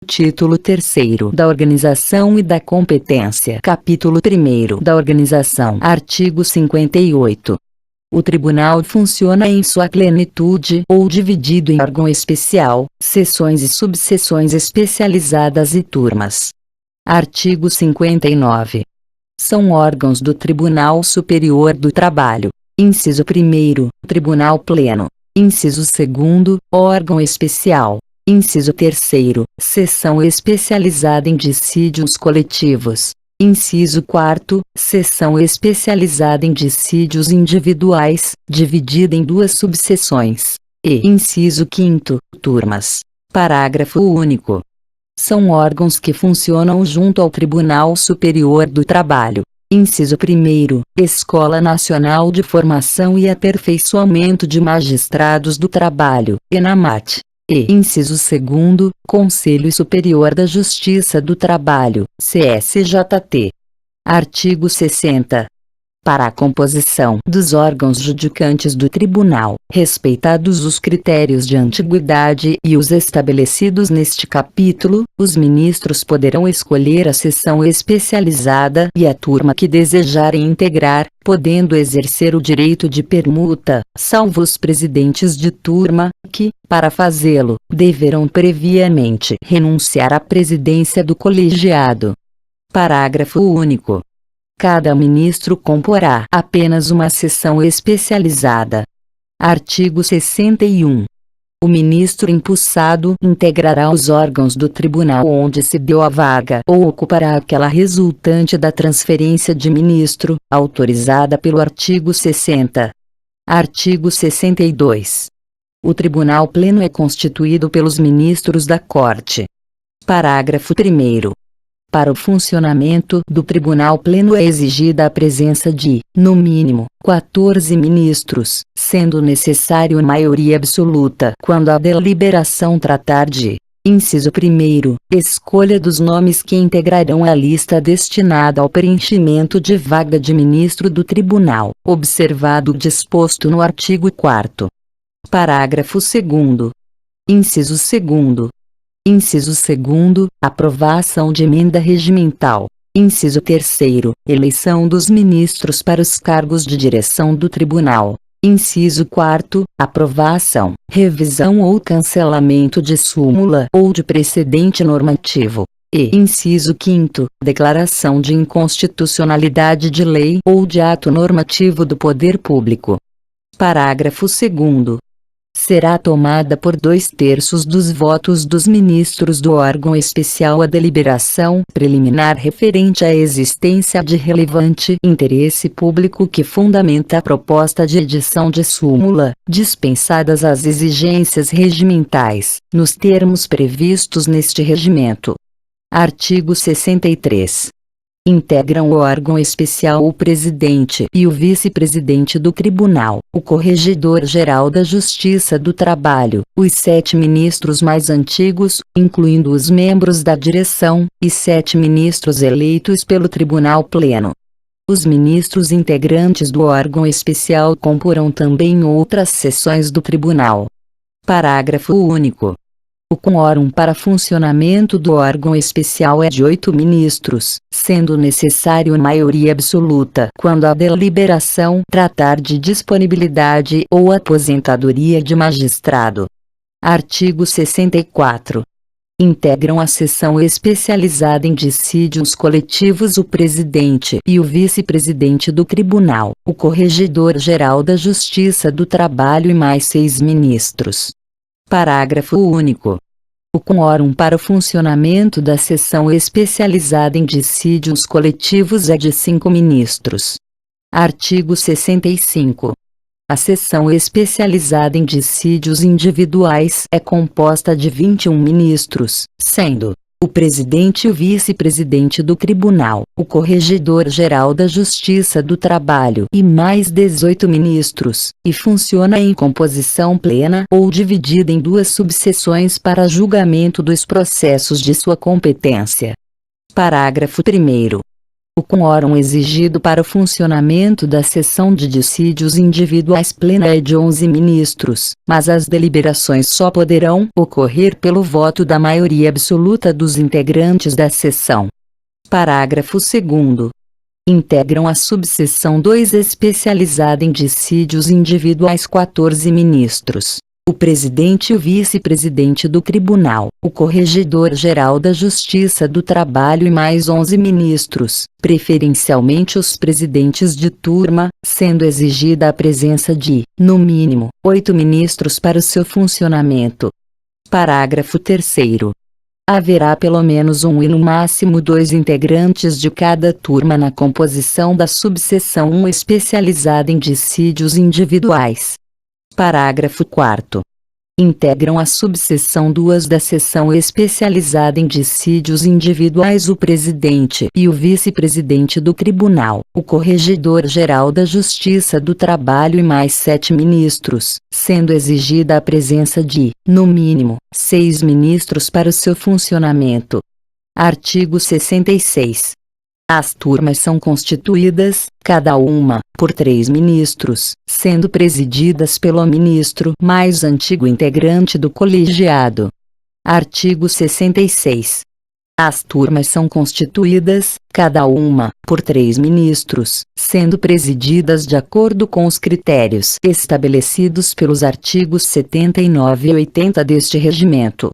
Título 3º da Organização e da Competência. Capítulo 1º da Organização. Artigo 58. O Tribunal funciona em sua plenitude ou dividido em órgão especial, seções e subseções especializadas e turmas. Artigo 59. São órgãos do Tribunal Superior do Trabalho: inciso 1º, Tribunal Pleno; inciso 2º, órgão especial; inciso 3º, seção especializada em dissídios coletivos; inciso 4º, seção especializada em dissídios individuais, dividida em duas subseções; e inciso 5º, turmas. Parágrafo único. São órgãos que funcionam junto ao Tribunal Superior do Trabalho: inciso 1º, Escola Nacional de Formação e Aperfeiçoamento de Magistrados do Trabalho, ENAMAT; e inciso 2º, Conselho Superior da Justiça do Trabalho, CSJT. Artigo 60. Para a composição dos órgãos judicantes do Tribunal, respeitados os critérios de antiguidade e os estabelecidos neste capítulo, os ministros poderão escolher a seção especializada e a turma que desejarem integrar, podendo exercer o direito de permuta, salvo os presidentes de turma, que, para fazê-lo, deverão previamente renunciar à presidência do colegiado. Parágrafo único. Cada ministro comporá apenas uma seção especializada. Artigo 61. O ministro impulsado integrará os órgãos do tribunal onde se deu a vaga ou ocupará aquela resultante da transferência de ministro, autorizada pelo artigo 60. Artigo 62. O Tribunal Pleno é constituído pelos ministros da Corte. Parágrafo 1º. Para o funcionamento do Tribunal Pleno é exigida a presença de, no mínimo, 14 ministros, sendo necessário maioria absoluta quando a deliberação tratar de: inciso 1º, escolha dos nomes que integrarão a lista destinada ao preenchimento de vaga de ministro do Tribunal, observado o disposto no artigo 4º. Parágrafo 2º. Inciso 2º. Inciso 2º, aprovação de emenda regimental. Inciso 3º, eleição dos ministros para os cargos de direção do Tribunal. Inciso 4º, aprovação, revisão ou cancelamento de súmula ou de precedente normativo. E inciso 5º, declaração de inconstitucionalidade de lei ou de ato normativo do poder público. Parágrafo 2º. Será tomada por 2/3 dos votos dos ministros do órgão especial a deliberação preliminar referente à existência de relevante interesse público que fundamenta a proposta de edição de súmula, dispensadas as exigências regimentais, nos termos previstos neste regimento. Artigo 63. Integram o órgão especial o presidente e o vice-presidente do tribunal, o corregedor-geral da Justiça do Trabalho, os 7 ministros mais antigos, incluindo os membros da direção, e 7 ministros eleitos pelo Tribunal Pleno. Os ministros integrantes do órgão especial comporão também outras seções do tribunal. Parágrafo único. O quórum para funcionamento do órgão especial é de 8 ministros, sendo necessário maioria absoluta quando a deliberação tratar de disponibilidade ou aposentadoria de magistrado. Artigo 64. Integram a seção especializada em dissídios coletivos o presidente e o vice-presidente do tribunal, o corregedor-geral da Justiça do Trabalho e mais 6 ministros. Parágrafo único. O quórum para o funcionamento da seção especializada em dissídios coletivos é de 5 ministros. Artigo 65. A seção especializada em dissídios individuais é composta de 21 ministros, sendo o presidente e o vice-presidente do tribunal, o corregedor-geral da Justiça do Trabalho e mais 18 ministros, e funciona em composição plena ou dividida em duas subseções para julgamento dos processos de sua competência. Parágrafo 1º. O quórum exigido para o funcionamento da sessão de dissídios individuais plena é de 11 ministros, mas as deliberações só poderão ocorrer pelo voto da maioria absoluta dos integrantes da sessão. Parágrafo 2º. Integram a subseção 2 especializada em dissídios individuais 14 ministros. O presidente e o vice-presidente do tribunal, o corregedor-geral da Justiça do Trabalho e mais 11 ministros, preferencialmente os presidentes de turma, sendo exigida a presença de, no mínimo, 8 ministros para o seu funcionamento. Parágrafo 3º. Haverá pelo menos um e no máximo 2 integrantes de cada turma na composição da subseção 1 especializada em dissídios individuais. Parágrafo 4º. Integram a subseção 2 da seção especializada em dissídios individuais o presidente e o vice-presidente do tribunal, o corregedor-geral da Justiça do Trabalho e mais 7 ministros, sendo exigida a presença de, no mínimo, 6 ministros para o seu funcionamento. Artigo 66. As turmas são constituídas, cada uma, por 3 ministros, sendo presididas pelo ministro mais antigo integrante do colegiado. Artigo 66. As turmas são constituídas, cada uma, por 3 ministros, sendo presididas de acordo com os critérios estabelecidos pelos artigos 79 e 80 deste regimento.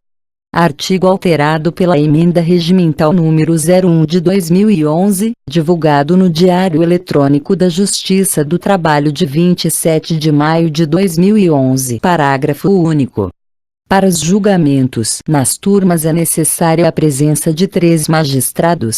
Artigo alterado pela Emenda Regimental número 01 de 2011, divulgado no Diário Eletrônico da Justiça do Trabalho de 27 de maio de 2011. Parágrafo único. Para os julgamentos nas turmas é necessária a presença de 3 magistrados,